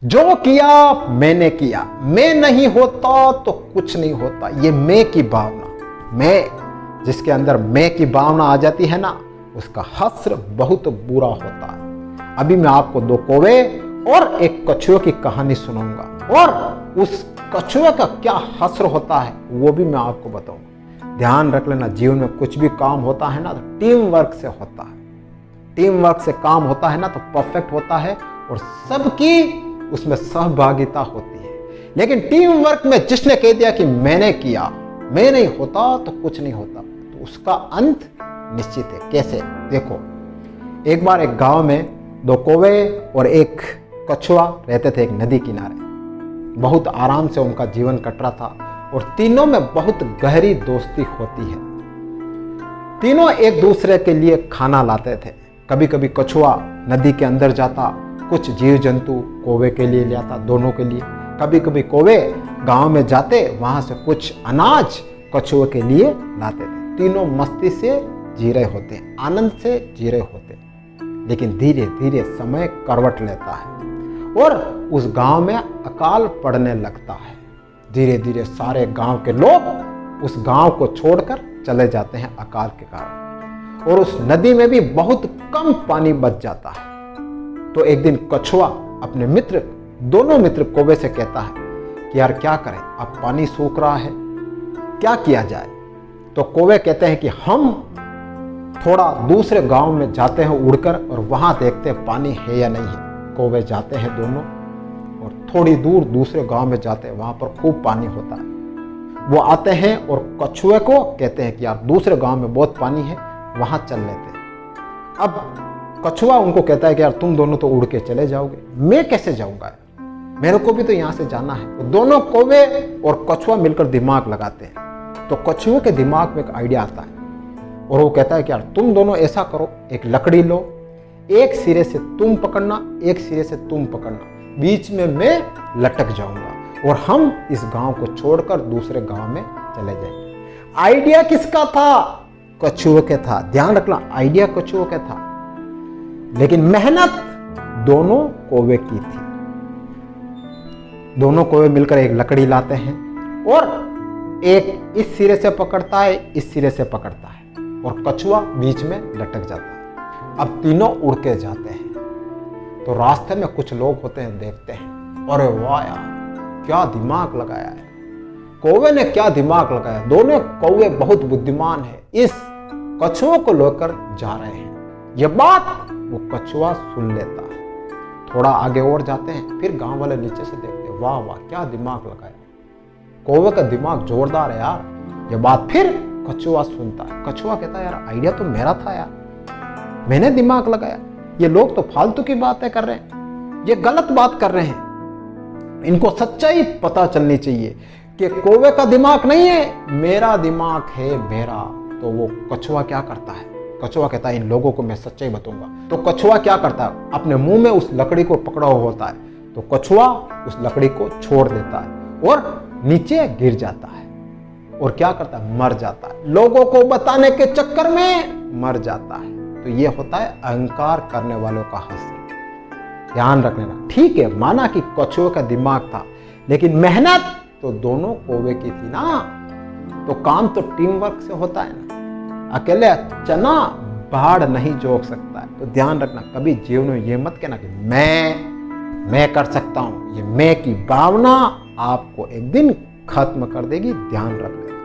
जो किया मैंने किया, मैं नहीं होता तो कुछ नहीं होता। ये मैं की भावना, मैं जिसके अंदर मैं की भावना आ जाती है ना, उसका हश्र बहुत बुरा होता है। अभी मैं आपको दो कौवे और एक कछुए की कहानी सुनाऊंगा और उस कछुए का क्या हश्र होता है वो भी मैं आपको बताऊंगा। ध्यान रख लेना, जीवन में कुछ भी काम होता है ना तो टीम वर्क से होता है। टीम वर्क से काम होता है ना तो परफेक्ट होता है और सबकी उसमें सहभागिता होती है। लेकिन टीम वर्क में जिसने कह दिया कि मैंने किया, मैं नहीं होता तो कुछ नहीं होता, तो उसका अंत निश्चित है। कैसे? देखो, एक बार एक गांव में दो कौवे और एक कछुआ रहते थे एक नदी किनारे। बहुत आराम से उनका जीवन कट रहा था और तीनों में बहुत गहरी दोस्ती होती है। तीनों एक दूसरे के लिए खाना लाते थे। कभी कभी कछुआ नदी के अंदर जाता, कुछ जीव जंतु कौवे के लिए ले आता, दोनों के लिए। कभी कभी कौवे गांव में जाते, वहां से कुछ अनाज कछुए के लिए लाते थे। तीनों मस्ती से जी रहे होते, आनंद से जी रहे होते। लेकिन धीरे धीरे समय करवट लेता है और उस गांव में अकाल पड़ने लगता है। धीरे धीरे सारे गांव के लोग उस गांव को छोड़कर चले जाते हैं अकाल के कारण, और उस नदी में भी बहुत कम पानी बच जाता है। तो एक दिन कछुआ अपने मित्र, दोनों मित्र कौवे से कहता है कि यार क्या करें, अब पानी सूख रहा है, क्या किया जाए? तो कौवे कहते हैं कि हम थोड़ा दूसरे गांव में जाते हैं उड़कर और वहां देखते हैं पानी है या नहीं है। कौवे जाते हैं दोनों और थोड़ी दूर दूसरे गांव में जाते हैं, वहां पर खूब पानी होता है। वो आते हैं और कछुए को कहते हैं कि यार दूसरे गांव में बहुत पानी है, वहां चल लेते हैं। अब कछुआ उनको कहता है कि यार तुम दोनों तो उड़ के चले जाओगे, मैं कैसे जाऊंगा, मेरे को भी तो यहां से जाना है। तो दोनों कौवे और कछुआ मिलकर दिमाग लगाते हैं। तो कछुए के दिमाग में एक आइडिया आता है और वो कहता है कि यार तुम दोनों ऐसा करो, एक लकड़ी लो, एक सिरे से तुम पकड़ना, एक सिरे से तुम पकड़ना, बीच में मैं लटक जाऊंगा और हम इस गांव को छोड़कर दूसरे गांव में चले जाएंगे। आइडिया किसका था? कछुए के था। ध्यान रखना, आइडिया कछुए का था, लेकिन मेहनत दोनों कौवे की थी। दोनों कौवे मिलकर एक लकड़ी लाते हैं और एक इस सिरे से पकड़ता है, इस सिरे से पकड़ता है और कछुआ बीच में लटक जाता है। अब तीनों उड़ के जाते हैं तो रास्ते में कुछ लोग होते हैं, देखते हैं, अरे वाह यार क्या दिमाग लगाया है, कौवे ने क्या दिमाग लगाया। दोनों कौवे बहुत बुद्धिमान है, इस कछुए को लेकर जा रहे हैं। यह बात वो कछुआ सुन लेता है। थोड़ा आगे और जाते हैं, फिर गांव वाले नीचे से देखते हैं, वाह वाह क्या दिमाग लगाया, कौवे का दिमाग जोरदार है यार। ये बात फिर कछुआ सुनता है। कछुआ कहता है यार आइडिया तो मेरा था यार, मैंने दिमाग लगाया, ये लोग तो फालतू की बातें कर रहे हैं, ये गलत बात कर रहे हैं। इनको सच्चाई पता चलनी चाहिए कि कौवे का दिमाग नहीं है, मेरा दिमाग है मेरा। तो वो कछुआ क्या करता है? कछुआ कहता है इन लोगों को मैं सच्चाई बताऊंगा। तो कछुआ क्या करता है? अपने मुंह में उस लकड़ी को पकड़ा हुआ होता है, तो कछुआ उस लकड़ी को छोड़ देता है और नीचे गिर जाता है और क्या करता है? मर जाता है। लोगों को बताने के चक्कर में मर जाता है। तो ये होता है अहंकार करने वालों का हश्र। ध्यान रख लेना। ठीक है, माना कि कछुए का दिमाग था, लेकिन मेहनत तो दोनों कौवे की थी ना। तो काम तो टीम वर्क से होता है ना, अकेले चना बाढ़ नहीं जोक सकता है। तो ध्यान रखना, कभी जीवन में ये मत कहना कि मैं कर सकता हूं। ये मैं की भावना आपको एक दिन खत्म कर देगी, ध्यान रख लेना।